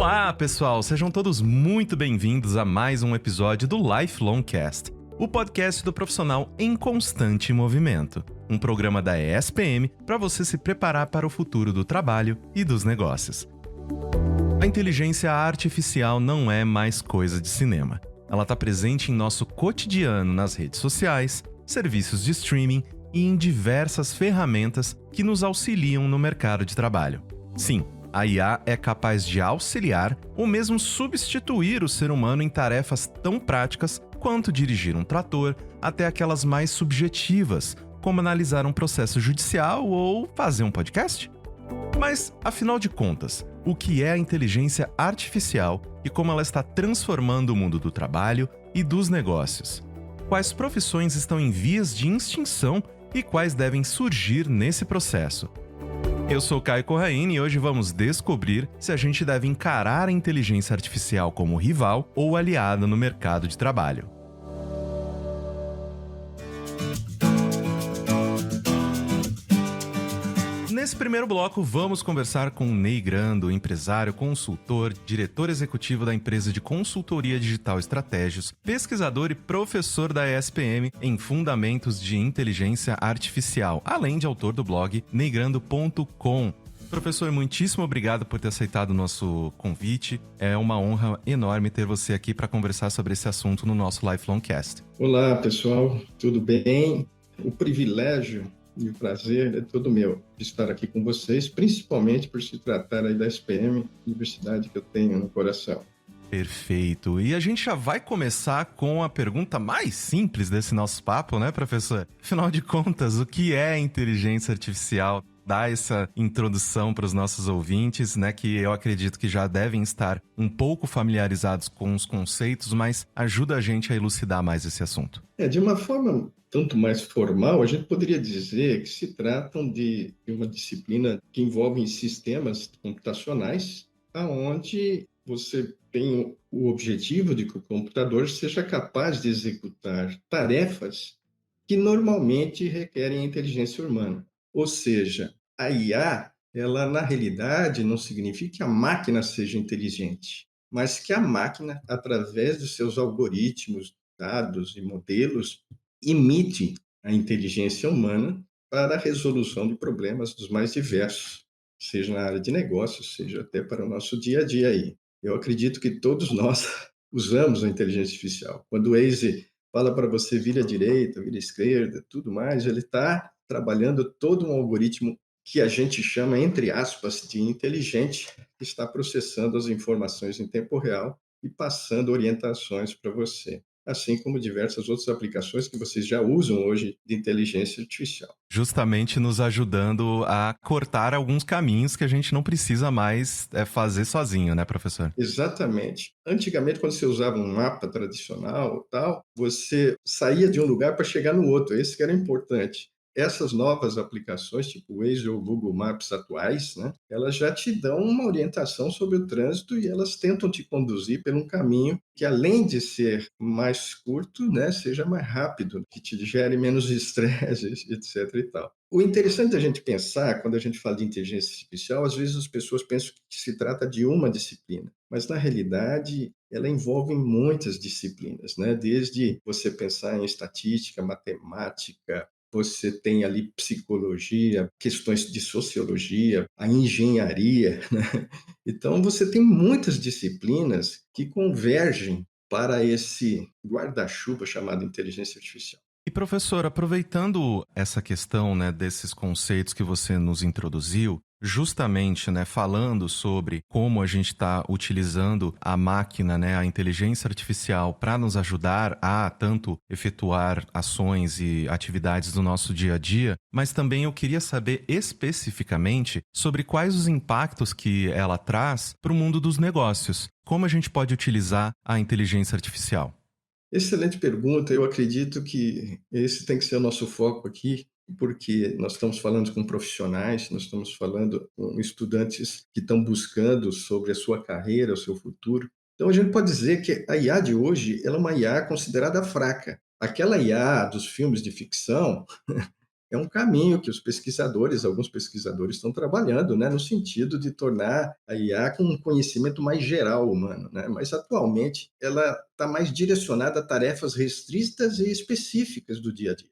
Olá, pessoal! Sejam todos muito bem-vindos a mais um episódio do Lifelong Cast, o podcast do profissional em constante movimento. Um programa da ESPM para você se preparar para o futuro do trabalho e dos negócios. A inteligência artificial não é mais coisa de cinema. Ela está presente em nosso cotidiano nas redes sociais, serviços de streaming e em diversas ferramentas que nos auxiliam no mercado de trabalho. Sim, a IA é capaz de auxiliar ou mesmo substituir o ser humano em tarefas tão práticas quanto dirigir um trator, até aquelas mais subjetivas, como analisar um processo judicial ou fazer um podcast. Mas, afinal de contas, o que é a inteligência artificial e como ela está transformando o mundo do trabalho e dos negócios? Quais profissões estão em vias de extinção e quais devem surgir nesse processo? Eu sou Caio Corraine e hoje vamos descobrir se a gente deve encarar a inteligência artificial como rival ou aliada no mercado de trabalho. Nesse primeiro bloco, vamos conversar com Ney Grando, empresário, consultor, diretor executivo da empresa de consultoria digital Estratégios, pesquisador e professor da ESPM em Fundamentos de Inteligência Artificial, além de autor do blog neygrando.com. Professor, muitíssimo obrigado por ter aceitado o nosso convite. É uma honra enorme ter você aqui para conversar sobre esse assunto no nosso Lifelong Cast. Olá, pessoal. Tudo bem? O privilégio e o prazer é todo meu de estar aqui com vocês, principalmente por se tratar aí da SPM, universidade que eu tenho no coração. Perfeito. E a gente já vai começar com a pergunta mais simples desse nosso papo, né, professor? Afinal de contas, o que é inteligência artificial? Dá essa introdução para os nossos ouvintes, né, que eu acredito que já devem estar um pouco familiarizados com os conceitos, mas ajuda a gente a elucidar mais esse assunto. De uma forma tanto mais formal, a gente poderia dizer que se tratam de uma disciplina que envolve sistemas computacionais, aonde você tem o objetivo de que o computador seja capaz de executar tarefas que normalmente requerem inteligência humana. Ou seja, a IA, ela na realidade não significa que a máquina seja inteligente, mas que a máquina, através dos seus algoritmos, dados e modelos, imite a inteligência humana para a resolução de problemas dos mais diversos, seja na área de negócios, seja até para o nosso dia a dia aí. Eu acredito que todos nós usamos a inteligência artificial. Quando o Waze fala para você vira à direita, vira à esquerda, tudo mais, ele está trabalhando todo um algoritmo que a gente chama, entre aspas, de inteligente, que está processando as informações em tempo real e passando orientações para você, assim como diversas outras aplicações que vocês já usam hoje de inteligência artificial. Justamente nos ajudando a cortar alguns caminhos que a gente não precisa mais fazer sozinho, né, professor? Exatamente. Antigamente, quando você usava um mapa tradicional, tal, você saía de um lugar para chegar no outro. Esse que era importante. Essas novas aplicações, tipo o Waze ou o Google Maps atuais, né, elas já te dão uma orientação sobre o trânsito e elas tentam te conduzir por um caminho que, além de ser mais curto, né, seja mais rápido, que te gere menos estresse, etc. e tal. O interessante da gente pensar, quando a gente fala de inteligência artificial, às vezes as pessoas pensam que se trata de uma disciplina, mas na realidade ela envolve muitas disciplinas, né? Desde você pensar em estatística, matemática, você tem ali psicologia, questões de sociologia, a engenharia, né? Então você tem muitas disciplinas que convergem para esse guarda-chuva chamado inteligência artificial. E professor, aproveitando essa questão, né, desses conceitos que você nos introduziu, justamente, né, falando sobre como a gente está utilizando a máquina, né, a inteligência artificial para nos ajudar a tanto efetuar ações e atividades do nosso dia a dia, mas também eu queria saber especificamente sobre quais os impactos que ela traz para o mundo dos negócios. Como a gente pode utilizar a inteligência artificial? Excelente pergunta. Eu acredito que esse tem que ser o nosso foco aqui, porque nós estamos falando com profissionais, nós estamos falando com estudantes que estão buscando sobre a sua carreira, o seu futuro. Então, a gente pode dizer que a IA de hoje ela é uma IA considerada fraca. Aquela IA dos filmes de ficção, é um caminho que alguns pesquisadores estão trabalhando, né, no sentido de tornar a IA com um conhecimento mais geral humano, né? Mas atualmente ela está mais direcionada a tarefas restritas e específicas do dia a dia.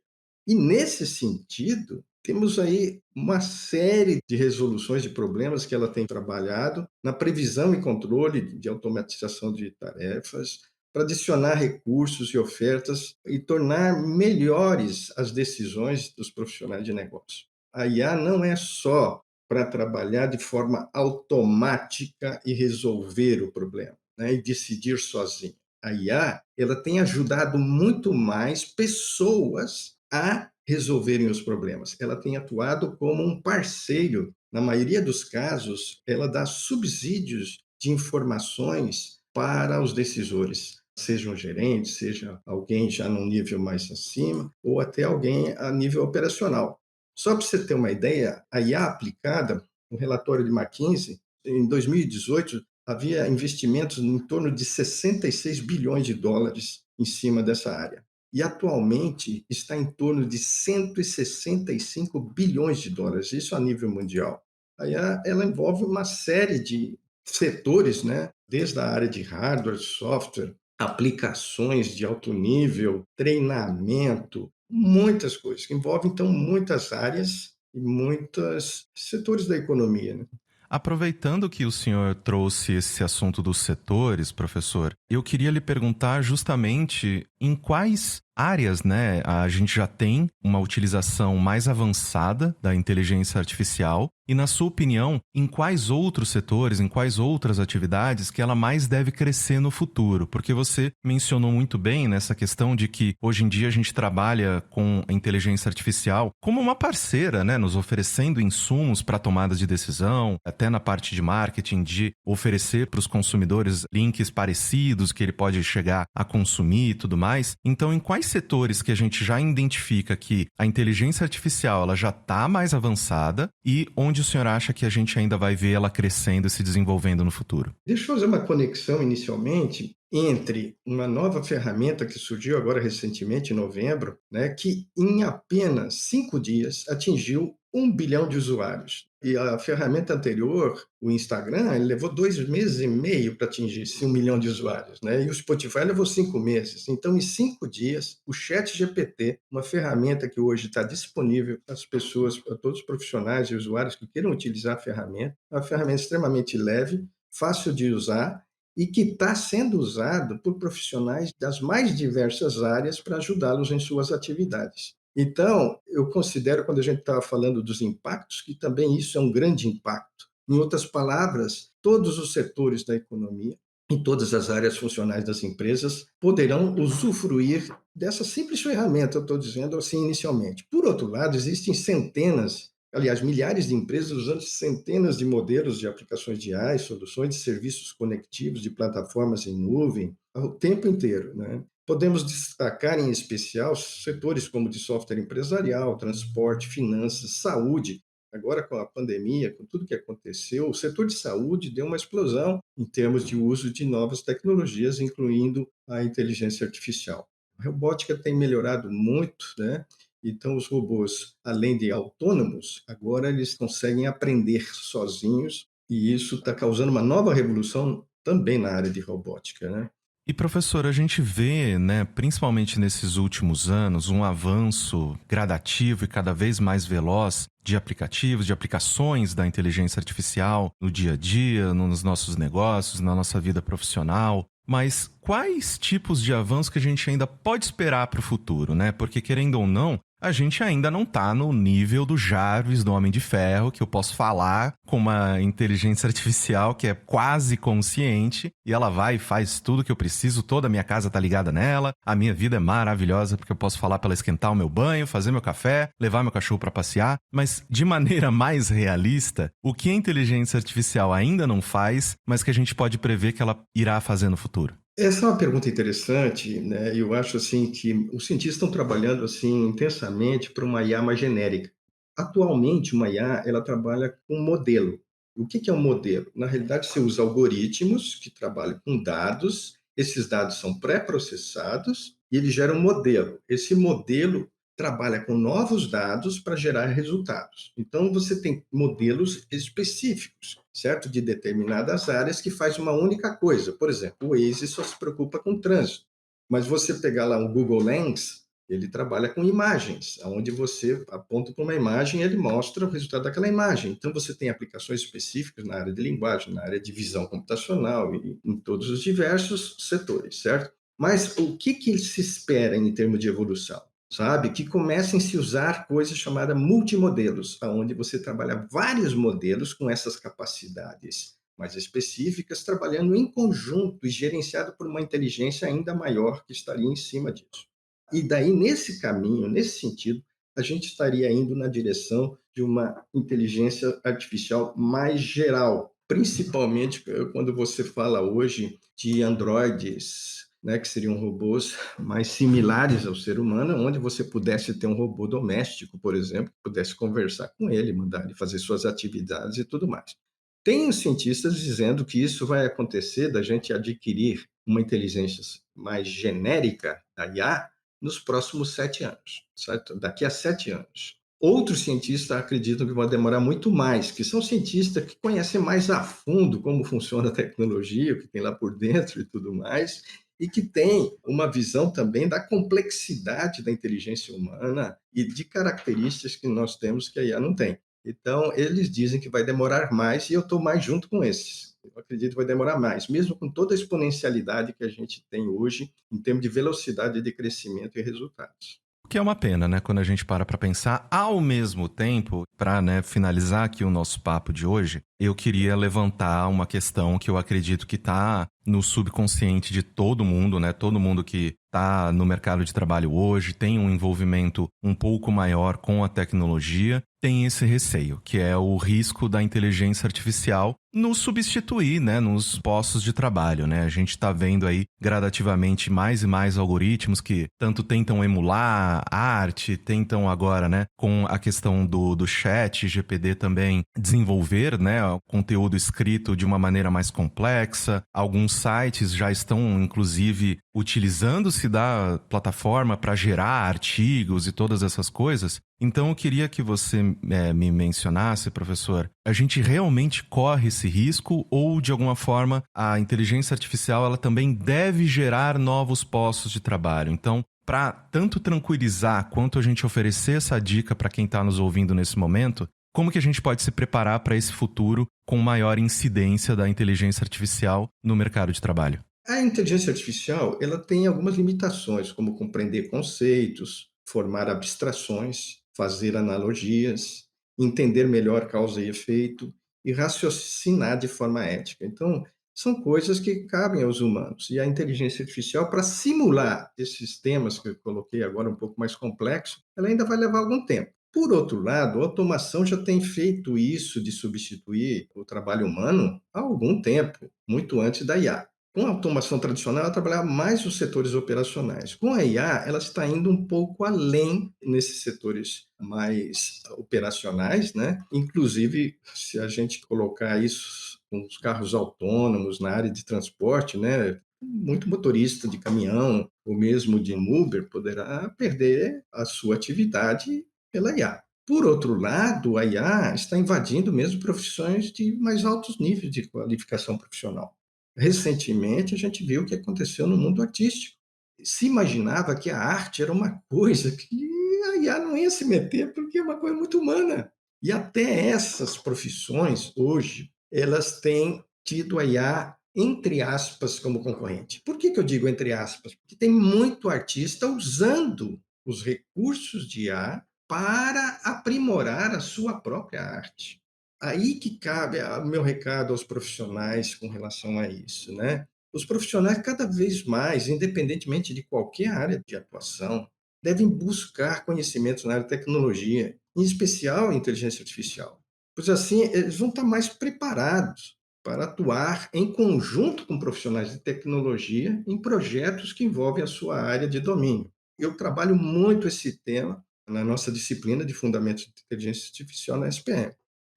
E nesse sentido, temos aí uma série de resoluções de problemas que ela tem trabalhado na previsão e controle de automatização de tarefas, para adicionar recursos e ofertas e tornar melhores as decisões dos profissionais de negócio. A IA não é só para trabalhar de forma automática e resolver o problema, né, e decidir sozinho. A IA, ela tem ajudado muito mais pessoas a resolverem os problemas. Ela tem atuado como um parceiro. Na maioria dos casos, ela dá subsídios de informações para os decisores, seja um gerente, seja alguém já num nível mais acima, ou até alguém a nível operacional. Só para você ter uma ideia, a IA aplicada, no relatório de McKinsey, em 2018, havia investimentos em torno de 66 bilhões de dólares em cima dessa área. E atualmente está em torno de 165 bilhões de dólares, isso a nível mundial. A IA, ela envolve uma série de setores, né? Desde a área de hardware, software, aplicações de alto nível, treinamento, muitas coisas, que envolvem, então, muitas áreas e muitos setores da economia, né? Aproveitando que o senhor trouxe esse assunto dos setores, professor, eu queria lhe perguntar justamente em quais áreas, né, a gente já tem uma utilização mais avançada da inteligência artificial e, na sua opinião, em quais outros setores, em quais outras atividades que ela mais deve crescer no futuro? Porque você mencionou muito bem nessa questão de que hoje em dia a gente trabalha com a inteligência artificial como uma parceira, né, nos oferecendo insumos para tomadas de decisão, até na parte de marketing, de oferecer para os consumidores links parecidos que ele pode chegar a consumir e tudo mais. Então, em quais setores que a gente já identifica que a inteligência artificial ela já está mais avançada e onde o senhor acha que a gente ainda vai ver ela crescendo e se desenvolvendo no futuro? Deixa eu fazer uma conexão inicialmente entre uma nova ferramenta que surgiu agora recentemente, em novembro, né, que em apenas 5 dias atingiu 1 bilhão de usuários. E a ferramenta anterior, o Instagram, ele levou 2 meses e meio para atingir esse 1 milhão de usuários, né? E o Spotify levou 5 meses. Então, em 5 dias, o ChatGPT, uma ferramenta que hoje está disponível para as pessoas, para todos os profissionais e usuários que queiram utilizar a ferramenta, é uma ferramenta extremamente leve, fácil de usar e que está sendo usado por profissionais das mais diversas áreas para ajudá-los em suas atividades. Então, eu considero, quando a gente estava falando dos impactos, que também isso é um grande impacto. Em outras palavras, todos os setores da economia, em todas as áreas funcionais das empresas, poderão usufruir dessa simples ferramenta, eu estou dizendo assim inicialmente. Por outro lado, existem centenas, aliás, milhares de empresas usando centenas de modelos de aplicações de AI, soluções de serviços conectivos, de plataformas em nuvem, o tempo inteiro, né? Podemos destacar, em especial, setores como de software empresarial, transporte, finanças, saúde. Agora, com a pandemia, com tudo que aconteceu, o setor de saúde deu uma explosão em termos de uso de novas tecnologias, incluindo a inteligência artificial. A robótica tem melhorado muito, né? Então, os robôs, além de autônomos, agora eles conseguem aprender sozinhos, e isso está causando uma nova revolução também na área de robótica, né? E professor, a gente vê, né, principalmente nesses últimos anos, um avanço gradativo e cada vez mais veloz de aplicativos, de aplicações da inteligência artificial no dia a dia, nos nossos negócios, na nossa vida profissional. Mas quais tipos de avanço que a gente ainda pode esperar para o futuro, né? Porque querendo ou não, a gente ainda não tá no nível do Jarvis, do Homem de Ferro, que eu posso falar com uma inteligência artificial que é quase consciente e ela vai e faz tudo que eu preciso, toda a minha casa tá ligada nela, a minha vida é maravilhosa porque eu posso falar para ela esquentar o meu banho, fazer meu café, levar meu cachorro para passear, mas de maneira mais realista, o que a inteligência artificial ainda não faz, mas que a gente pode prever que ela irá fazer no futuro? Essa é uma pergunta interessante, né? Eu acho assim que os cientistas estão trabalhando assim intensamente para uma IA mais genérica. Atualmente, uma IA ela trabalha com modelo. O que que é um modelo? Na realidade, você usa algoritmos que trabalham com dados. Esses dados são pré-processados e ele gera um modelo. Esse modelo trabalha com novos dados para gerar resultados. Então, você tem modelos específicos, certo? De determinadas áreas que faz uma única coisa. Por exemplo, o Waze só se preocupa com trânsito. Mas você pegar lá um Google Lens, ele trabalha com imagens, onde você aponta para uma imagem e ele mostra o resultado daquela imagem. Então, você tem aplicações específicas na área de linguagem, na área de visão computacional e em todos os diversos setores, certo? Mas o que se espera em termos de evolução? Sabe? Que comecem a se usar coisas chamadas multimodelos, onde você trabalha vários modelos com essas capacidades mais específicas, trabalhando em conjunto e gerenciado por uma inteligência ainda maior que estaria em cima disso. E daí, nesse caminho, nesse sentido, a gente estaria indo na direção de uma inteligência artificial mais geral, principalmente quando você fala hoje de androides, né, que seriam robôs mais similares ao ser humano, onde você pudesse ter um robô doméstico, por exemplo, que pudesse conversar com ele, mandar ele fazer suas atividades e tudo mais. Tem os cientistas dizendo que isso vai acontecer da gente adquirir uma inteligência mais genérica, da IA, nos próximos 7 anos, certo? Daqui a 7 anos. Outros cientistas acreditam que vai demorar muito mais, que são cientistas que conhecem mais a fundo como funciona a tecnologia, o que tem lá por dentro e tudo mais, e que têm uma visão também da complexidade da inteligência humana e de características que nós temos que a IA não tem. Então, eles dizem que vai demorar mais e eu estou mais junto com esses. Eu acredito que vai demorar mais, mesmo com toda a exponencialidade que a gente tem hoje em termos de velocidade de crescimento e resultados. O que é uma pena, né? Quando a gente para pensar, ao mesmo tempo, para, né, finalizar aqui o nosso papo de hoje, eu queria levantar uma questão que eu acredito que está no subconsciente de todo mundo, né? Todo mundo que está no mercado de trabalho hoje tem um envolvimento um pouco maior com a tecnologia, tem esse receio, que é o risco da inteligência artificial nos substituir, né, nos postos de trabalho, né? A gente está vendo aí gradativamente mais e mais algoritmos que tanto tentam emular a arte, tentam agora, né, com a questão do chat GPT também desenvolver, né, o conteúdo escrito de uma maneira mais complexa. Alguns sites já estão, inclusive, utilizando-se da plataforma para gerar artigos e todas essas coisas. Então, eu queria que você me mencionasse, professor, a gente realmente corre esse risco ou, de alguma forma, a inteligência artificial ela também deve gerar novos postos de trabalho? Então, para tanto tranquilizar quanto a gente oferecer essa dica para quem está nos ouvindo nesse momento, como que a gente pode se preparar para esse futuro com maior incidência da inteligência artificial no mercado de trabalho? A inteligência artificial, ela tem algumas limitações, como compreender conceitos, formar abstrações, fazer analogias, entender melhor causa e efeito e raciocinar de forma ética. Então, são coisas que cabem aos humanos. E a inteligência artificial, para simular esses temas que eu coloquei agora um pouco mais complexos, ela ainda vai levar algum tempo. Por outro lado, a automação já tem feito isso de substituir o trabalho humano há algum tempo, muito antes da IA. Com a automação tradicional, ela trabalhava mais nos setores operacionais. Com a IA, ela está indo um pouco além nesses setores mais operacionais, né? Inclusive, se a gente colocar isso com os carros autônomos na área de transporte, né? Muito motorista de caminhão ou mesmo de Uber poderá perder a sua atividade pela IA. Por outro lado, a IA está invadindo mesmo profissões de mais altos níveis de qualificação profissional. Recentemente, a gente viu o que aconteceu no mundo artístico. Se imaginava que a arte era uma coisa que a IA não ia se meter, porque é uma coisa muito humana. E até essas profissões, hoje, elas têm tido a IA, entre aspas, como concorrente. Por que eu digo entre aspas? Porque tem muito artista usando os recursos de IA para aprimorar a sua própria arte. Aí que cabe o meu recado aos profissionais com relação a isso, né? Os profissionais, cada vez mais, independentemente de qualquer área de atuação, devem buscar conhecimentos na área de tecnologia, em especial a inteligência artificial, pois assim eles vão estar mais preparados para atuar em conjunto com profissionais de tecnologia em projetos que envolvem a sua área de domínio. Eu trabalho muito esse tema na nossa disciplina de Fundamentos de Inteligência Artificial na SPM.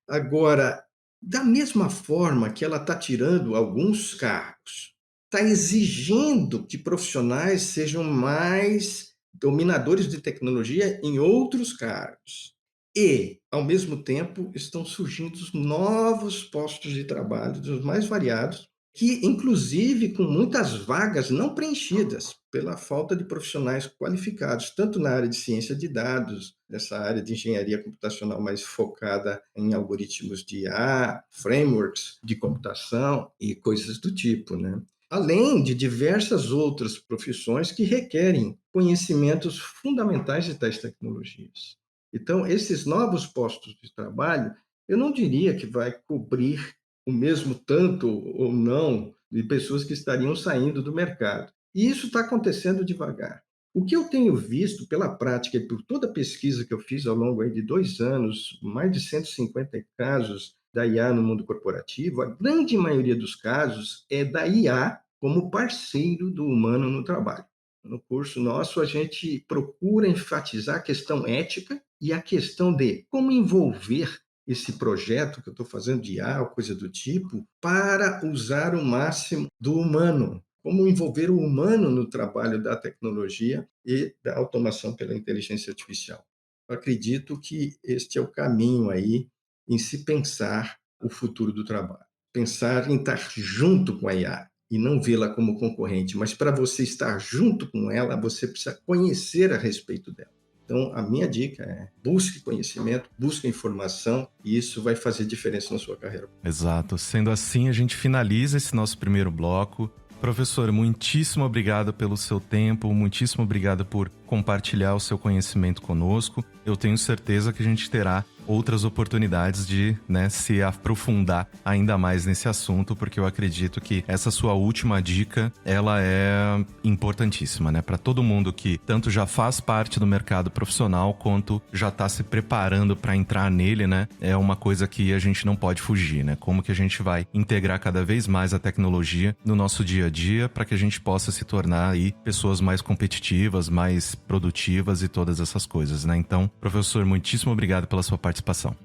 Agora, da mesma forma que ela está tirando alguns cargos, está exigindo que profissionais sejam mais dominadores de tecnologia em outros cargos. E, ao mesmo tempo, estão surgindo novos postos de trabalho, dos mais variados, que, inclusive, com muitas vagas não preenchidas pela falta de profissionais qualificados, tanto na área de ciência de dados, nessa área de engenharia computacional mais focada em algoritmos de IA, frameworks de computação e coisas do tipo, né? Além de diversas outras profissões que requerem conhecimentos fundamentais de tais tecnologias. Então, esses novos postos de trabalho, eu não diria que vai cobrir o mesmo tanto ou não de pessoas que estariam saindo do mercado. E isso está acontecendo devagar. O que eu tenho visto pela prática e por toda a pesquisa que eu fiz ao longo aí de 2 anos, mais de 150 casos da IA no mundo corporativo, a grande maioria dos casos é da IA como parceiro do humano no trabalho. No curso nosso, a gente procura enfatizar a questão ética e a questão de como envolver esse projeto que eu estou fazendo de IA ou coisa do tipo, para usar o máximo do humano. Como envolver o humano no trabalho da tecnologia e da automação pela inteligência artificial. Eu acredito que este é o caminho aí em se pensar o futuro do trabalho. Pensar em estar junto com a IA e não vê-la como concorrente, mas para você estar junto com ela, você precisa conhecer a respeito dela. Então, a minha dica é busque conhecimento, busque informação e isso vai fazer diferença na sua carreira. Exato. Sendo assim, a gente finaliza esse nosso primeiro bloco. Professor, muitíssimo obrigado pelo seu tempo, muitíssimo obrigado por compartilhar o seu conhecimento conosco. Eu tenho certeza que a gente terá outras oportunidades de, se aprofundar ainda mais nesse assunto, porque eu acredito que essa sua última dica, ela é importantíssima, para todo mundo que tanto já faz parte do mercado profissional, quanto já está se preparando para entrar nele, é uma coisa que a gente não pode fugir, Como que a gente vai integrar cada vez mais a tecnologia no nosso dia a dia para que a gente possa se tornar aí pessoas mais competitivas, mais produtivas e todas essas coisas, Então, professor, muitíssimo obrigado pela sua participação.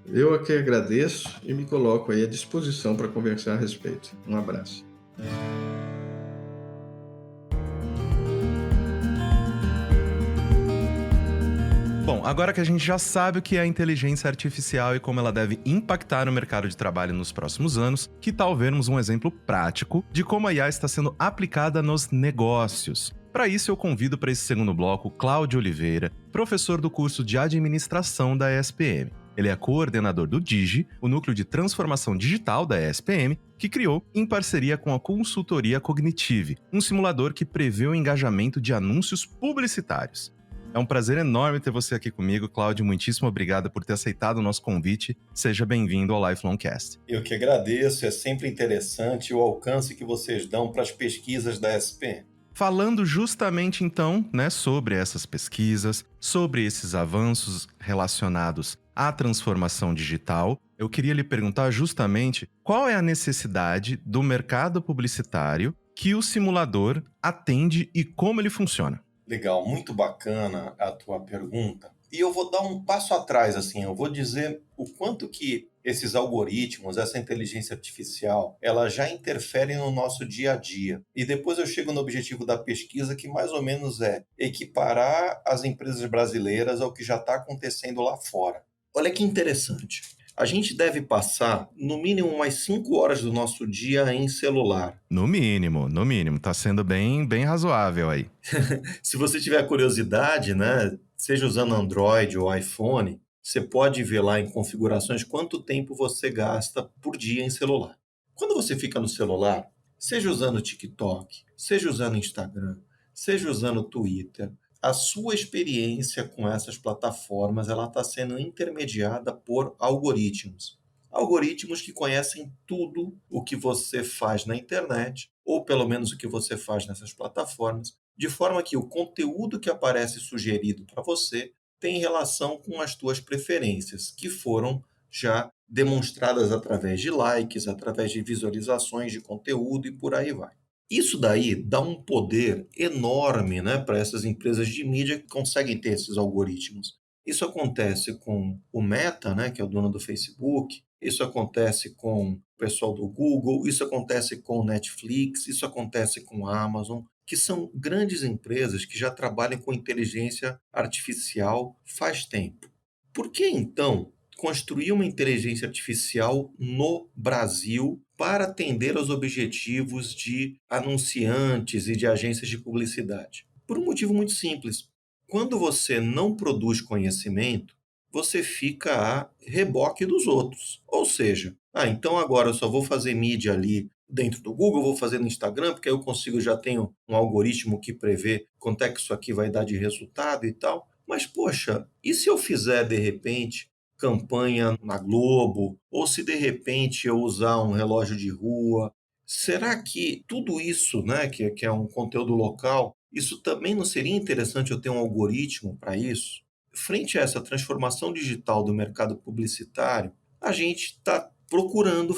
Eu é que agradeço e me coloco aí à disposição para conversar a respeito. Um abraço. Bom, agora que a gente já sabe o que é a inteligência artificial e como ela deve impactar o mercado de trabalho nos próximos anos, que tal vermos um exemplo prático de como a IA está sendo aplicada nos negócios? Para isso, eu convido para esse segundo bloco Cláudio Oliveira, professor do curso de Administração da ESPM. Ele é coordenador do DIGI, o núcleo de transformação digital da ESPM, que criou, em parceria com a consultoria Cognitive, um simulador que prevê o engajamento de anúncios publicitários. É um prazer enorme ter você aqui comigo, Cláudio. Muitíssimo obrigado por ter aceitado o nosso convite. Seja bem-vindo ao Lifelong Cast. Eu que agradeço, é sempre interessante o alcance que vocês dão para as pesquisas da ESPM. Falando justamente então, sobre essas pesquisas, sobre esses avanços relacionados à transformação digital, eu queria lhe perguntar justamente qual é a necessidade do mercado publicitário que o simulador atende e como ele funciona. Legal, muito bacana a tua pergunta. E eu vou dar um passo atrás, eu vou dizer o quanto que esses algoritmos, essa inteligência artificial, ela já interfere no nosso dia a dia. E depois eu chego no objetivo da pesquisa, que mais ou menos é equiparar as empresas brasileiras ao que já está acontecendo lá fora. Olha que interessante. A gente deve passar, no mínimo, umas 5 horas do nosso dia em celular. No mínimo. Tá sendo bem razoável aí. Se você tiver curiosidade, seja usando Android ou iPhone, você pode ver lá em configurações quanto tempo você gasta por dia em celular. Quando você fica no celular, seja usando TikTok, seja usando Instagram, seja usando Twitter, a sua experiência com essas plataformas ela está sendo intermediada por algoritmos. Algoritmos que conhecem tudo o que você faz na internet, ou pelo menos o que você faz nessas plataformas, de forma que o conteúdo que aparece sugerido para você tem relação com as tuas preferências, que foram já demonstradas através de likes, através de visualizações de conteúdo e por aí vai. Isso daí dá um poder enorme, para essas empresas de mídia que conseguem ter esses algoritmos. Isso acontece com o Meta, que é o dono do Facebook, isso acontece com o pessoal do Google, isso acontece com o Netflix, isso acontece com a Amazon. que são grandes empresas que já trabalham com inteligência artificial faz tempo. Por que, então, construir uma inteligência artificial no Brasil para atender aos objetivos de anunciantes e de agências de publicidade? Por um motivo muito simples. Quando você não produz conhecimento, você fica a reboque dos outros. Ou seja, então agora eu só vou fazer mídia ali dentro do Google, vou fazer no Instagram, porque aí eu consigo, já tenho um algoritmo que prevê quanto é que isso aqui vai dar de resultado e tal. Mas, poxa, e se eu fizer, de repente, campanha na Globo? Ou se, de repente, eu usar um relógio de rua? Será que tudo isso, né, que é um conteúdo local, isso também não seria interessante eu ter um algoritmo para isso? Frente a essa transformação digital do mercado publicitário, a gente está procurando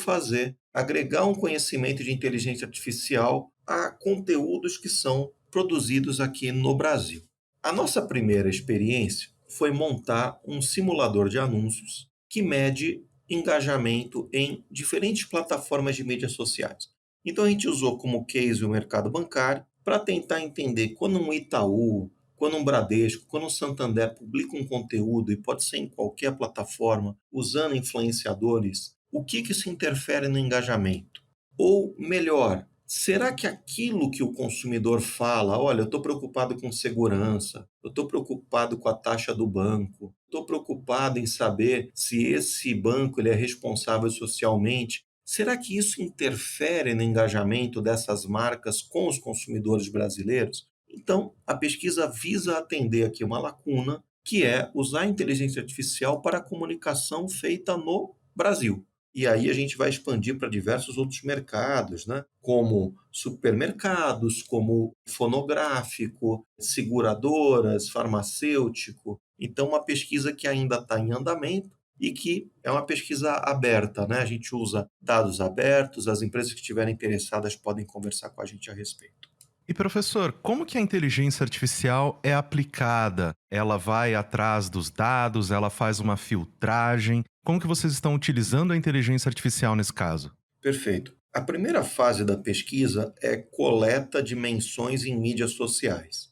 agregar um conhecimento de inteligência artificial a conteúdos que são produzidos aqui no Brasil. A nossa primeira experiência foi montar um simulador de anúncios que mede engajamento em diferentes plataformas de mídias sociais. Então a gente usou como case o mercado bancário para tentar entender quando um Itaú, quando um Bradesco, quando um Santander publica um conteúdo, e pode ser em qualquer plataforma, usando influenciadores, o que isso interfere no engajamento? Ou melhor, será que aquilo que o consumidor fala, olha, eu estou preocupado com segurança, eu estou preocupado com a taxa do banco, estou preocupado em saber se esse banco ele é responsável socialmente, será que isso interfere no engajamento dessas marcas com os consumidores brasileiros? Então, a pesquisa visa atender aqui uma lacuna, que é usar a inteligência artificial para a comunicação feita no Brasil. E aí a gente vai expandir para diversos outros mercados, né? Como supermercados, como fonográfico, seguradoras, farmacêutico. Então, uma pesquisa que ainda está em andamento e que é uma pesquisa aberta, né? A gente usa dados abertos, as empresas que estiverem interessadas podem conversar com a gente a respeito. E professor, como que a inteligência artificial é aplicada? Ela vai atrás dos dados, ela faz uma filtragem? Como que vocês estão utilizando a inteligência artificial nesse caso? Perfeito. A primeira fase da pesquisa é coleta de menções em mídias sociais.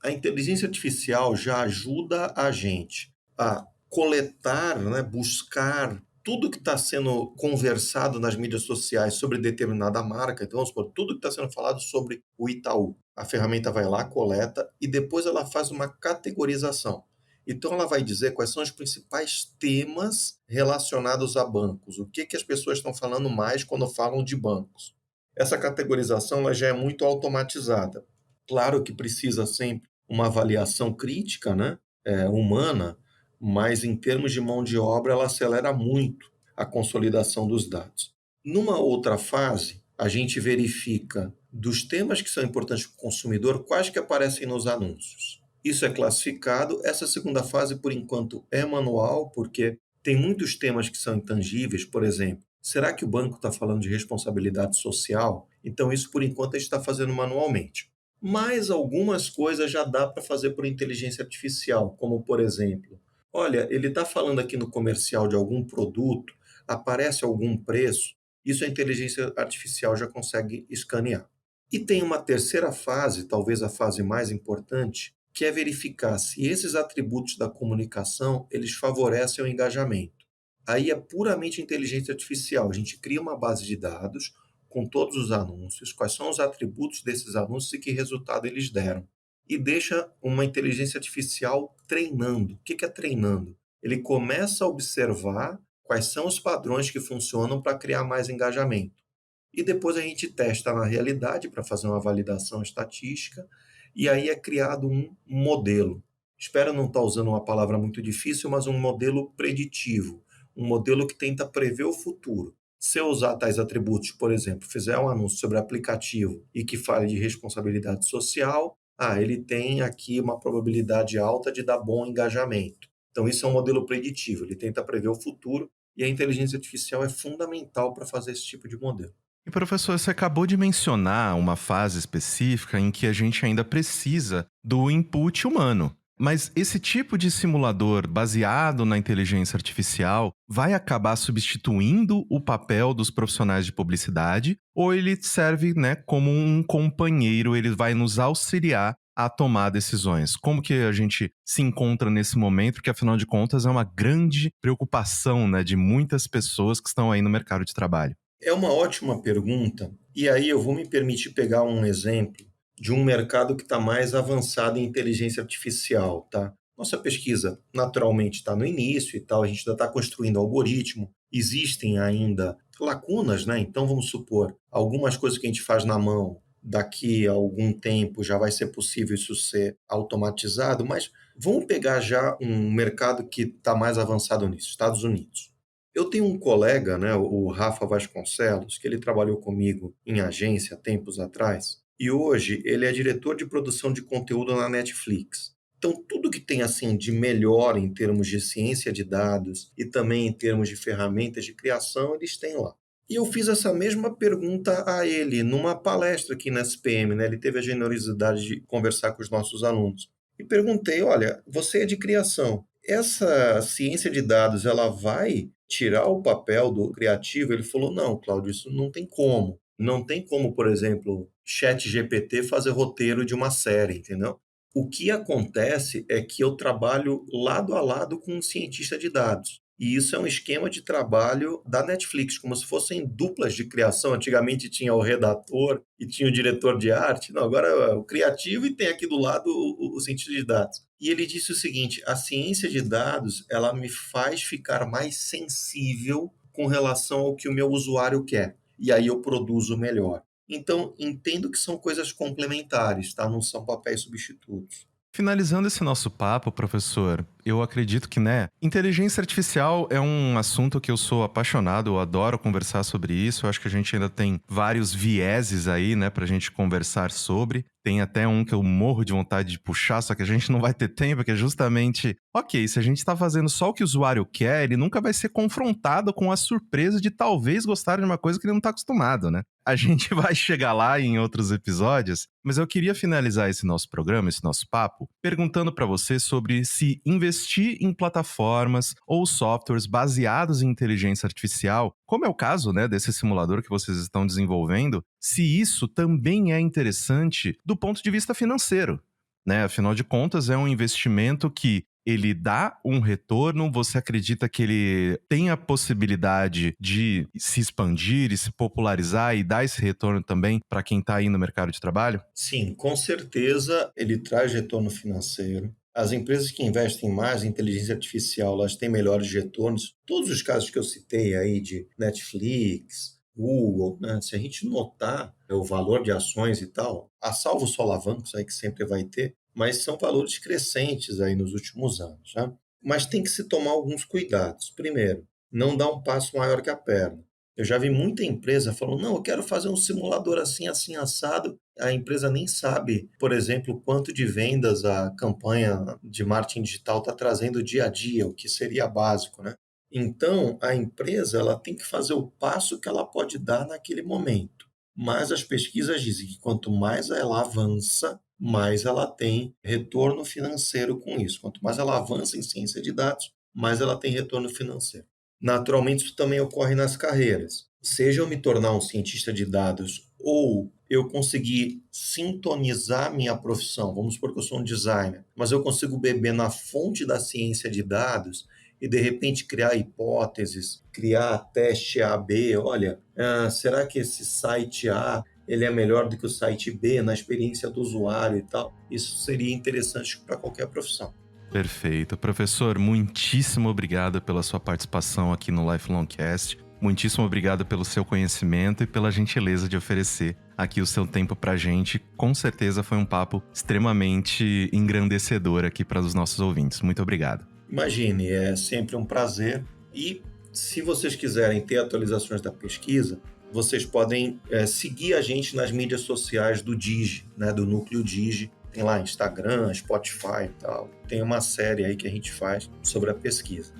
A inteligência artificial já ajuda a gente a coletar, né, buscar tudo que está sendo conversado nas mídias sociais sobre determinada marca. Então, vamos supor, tudo que está sendo falado sobre o Itaú. A ferramenta vai lá, coleta e depois ela faz uma categorização. Então, ela vai dizer quais são os principais temas relacionados a bancos. O que as pessoas estão falando mais quando falam de bancos. Essa categorização ela já é muito automatizada. Claro que precisa sempre uma avaliação crítica, né, humana, mas em termos de mão de obra, ela acelera muito a consolidação dos dados. Numa outra fase, a gente verifica dos temas que são importantes para o consumidor, quais que aparecem nos anúncios. Isso é classificado. Essa segunda fase, por enquanto, é manual, porque tem muitos temas que são intangíveis. Por exemplo, será que o banco está falando de responsabilidade social? Então, isso, por enquanto, a gente está fazendo manualmente. Mas algumas coisas já dá para fazer por inteligência artificial, como, por exemplo, olha, ele está falando aqui no comercial de algum produto, aparece algum preço, isso a inteligência artificial já consegue escanear. E tem uma terceira fase, talvez a fase mais importante, que é verificar se esses atributos da comunicação, eles favorecem o engajamento. Aí é puramente inteligência artificial. A gente cria uma base de dados com todos os anúncios, quais são os atributos desses anúncios e que resultado eles deram. E deixa uma inteligência artificial treinando. O que é treinando? Ele começa a observar quais são os padrões que funcionam para criar mais engajamento. E depois a gente testa na realidade para fazer uma validação estatística e aí é criado um modelo. Espero não estar usando uma palavra muito difícil, mas um modelo preditivo, um modelo que tenta prever o futuro. Se eu usar tais atributos, por exemplo, fizer um anúncio sobre aplicativo e que fale de responsabilidade social, ele tem aqui uma probabilidade alta de dar bom engajamento. Então, isso é um modelo preditivo, ele tenta prever o futuro e a inteligência artificial é fundamental para fazer esse tipo de modelo. E professor, você acabou de mencionar uma fase específica em que a gente ainda precisa do input humano. Mas esse tipo de simulador baseado na inteligência artificial vai acabar substituindo o papel dos profissionais de publicidade? Ou ele serve, né, como um companheiro, ele vai nos auxiliar a tomar decisões? Como que a gente se encontra nesse momento? Porque, afinal de contas, é uma grande preocupação, né, de muitas pessoas que estão aí no mercado de trabalho. É uma ótima pergunta, e aí eu vou me permitir pegar um exemplo de um mercado que está mais avançado em inteligência artificial, tá? Nossa pesquisa, naturalmente, está no início e tal, a gente ainda está construindo algoritmo, existem ainda lacunas, né? Então, vamos supor, algumas coisas que a gente faz na mão, daqui a algum tempo já vai ser possível isso ser automatizado, mas vamos pegar já um mercado que está mais avançado nisso, Estados Unidos. Eu tenho um colega, né, o Rafa Vasconcelos, que ele trabalhou comigo em agência tempos atrás, e hoje ele é diretor de produção de conteúdo na Netflix. Então, tudo que tem assim de melhor em termos de ciência de dados e também em termos de ferramentas de criação, eles têm lá. E eu fiz essa mesma pergunta a ele numa palestra aqui na SPM, né? Ele teve a generosidade de conversar com os nossos alunos. E perguntei, olha, você é de criação, essa ciência de dados, ela vai tirar o papel do criativo? Ele falou, não, Cláudio, isso não tem como. Não tem como, por exemplo, ChatGPT fazer roteiro de uma série, entendeu? O que acontece é que eu trabalho lado a lado com um cientista de dados. E isso é um esquema de trabalho da Netflix, como se fossem duplas de criação. Antigamente tinha o redator e tinha o diretor de arte. Não, agora é o criativo e tem aqui do lado o cientista de dados. E ele disse o seguinte, a ciência de dados, ela me faz ficar mais sensível com relação ao que o meu usuário quer. E aí eu produzo melhor. Então, entendo que são coisas complementares, tá? Não são papéis substitutos. Finalizando esse nosso papo, professor, eu acredito que, né, inteligência artificial é um assunto que eu sou apaixonado, eu adoro conversar sobre isso, eu acho que a gente ainda tem vários vieses aí, né, pra gente conversar sobre. Tem até um que eu morro de vontade de puxar, só que a gente não vai ter tempo, que é justamente, ok, se a gente tá fazendo só o que o usuário quer, ele nunca vai ser confrontado com a surpresa de talvez gostar de uma coisa que ele não tá acostumado, né? A gente vai chegar lá em outros episódios, mas eu queria finalizar esse nosso programa, esse nosso papo, perguntando pra você sobre se investir em plataformas ou softwares baseados em inteligência artificial, como é o caso, né, desse simulador que vocês estão desenvolvendo, se isso também é interessante do ponto de vista financeiro, né? Afinal de contas, é um investimento que ele dá um retorno, você acredita que ele tem a possibilidade de se expandir e se popularizar e dar esse retorno também para quem está aí no mercado de trabalho? Sim, com certeza ele traz retorno financeiro. As empresas que investem mais em inteligência artificial, elas têm melhores retornos. Todos os casos que eu citei aí de Netflix, Google, né? Se a gente notar o valor de ações e tal, a salvo os solavancos aí que sempre vai ter, mas são valores crescentes aí nos últimos anos, né? Mas tem que se tomar alguns cuidados. Primeiro, não dar um passo maior que a perna. Eu já vi muita empresa falando, não, eu quero fazer um simulador assim, assim, assado. A empresa nem sabe, por exemplo, quanto de vendas a campanha de marketing digital está trazendo dia a dia, o que seria básico, né? Então, a empresa ela tem que fazer o passo que ela pode dar naquele momento. Mas as pesquisas dizem que quanto mais ela avança, mais ela tem retorno financeiro com isso. Quanto mais ela avança em ciência de dados, mais ela tem retorno financeiro. Naturalmente, isso também ocorre nas carreiras. Seja eu me tornar um cientista de dados ou eu conseguir sintonizar minha profissão, vamos supor que eu sou um designer, mas eu consigo beber na fonte da ciência de dados e, de repente, criar hipóteses, criar teste A/B. Olha, será que esse site A ele é melhor do que o site B na experiência do usuário e tal? Isso seria interessante para qualquer profissão. Perfeito. Professor, muitíssimo obrigado pela sua participação aqui no Lifelong Cast. Muitíssimo obrigado pelo seu conhecimento e pela gentileza de oferecer aqui o seu tempo pra gente. Com certeza foi um papo extremamente engrandecedor aqui para os nossos ouvintes. Muito obrigado. Imagine, é sempre um prazer. E se vocês quiserem ter atualizações da pesquisa, vocês podem seguir a gente nas mídias sociais do Digi, né, do Núcleo Digi. Tem lá Instagram, Spotify e tal. Tem uma série aí que a gente faz sobre a pesquisa.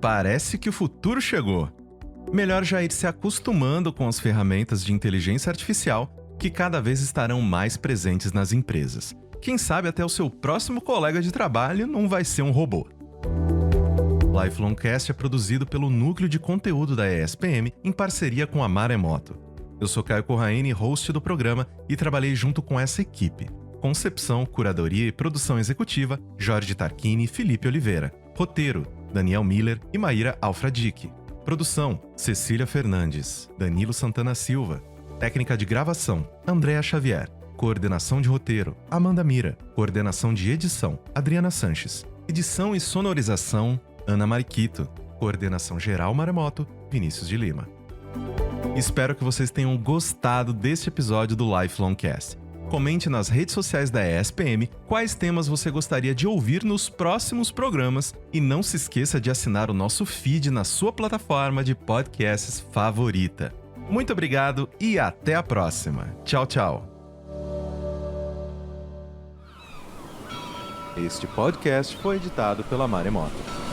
Parece que o futuro chegou. melhor já ir se acostumando com as ferramentas de inteligência artificial que cada vez estarão mais presentes nas empresas. Quem sabe até o seu próximo colega de trabalho não vai ser um robô. Lifelongcast é produzido pelo Núcleo de Conteúdo da ESPM em parceria com a Maremoto. Eu sou Caio Corraine, host do programa, e trabalhei junto com essa equipe. Concepção, curadoria e produção executiva, Jorge Tarquini e Felipe Oliveira. Roteiro, Daniel Miller e Maíra Alfradique. Produção, Cecília Fernandes, Danilo Santana Silva. Técnica de gravação, Andréa Xavier. Coordenação de roteiro, Amanda Mira. Coordenação de edição, Adriana Sanches. Edição e sonorização, Ana Mariquito. Coordenação geral Maremoto, Vinícius de Lima. Espero que vocês tenham gostado deste episódio do Lifelongcast. Comente nas redes sociais da ESPM quais temas você gostaria de ouvir nos próximos programas e não se esqueça de assinar o nosso feed na sua plataforma de podcasts favorita. Muito obrigado e até a próxima. Tchau, tchau. Este podcast foi editado pela Maremoto.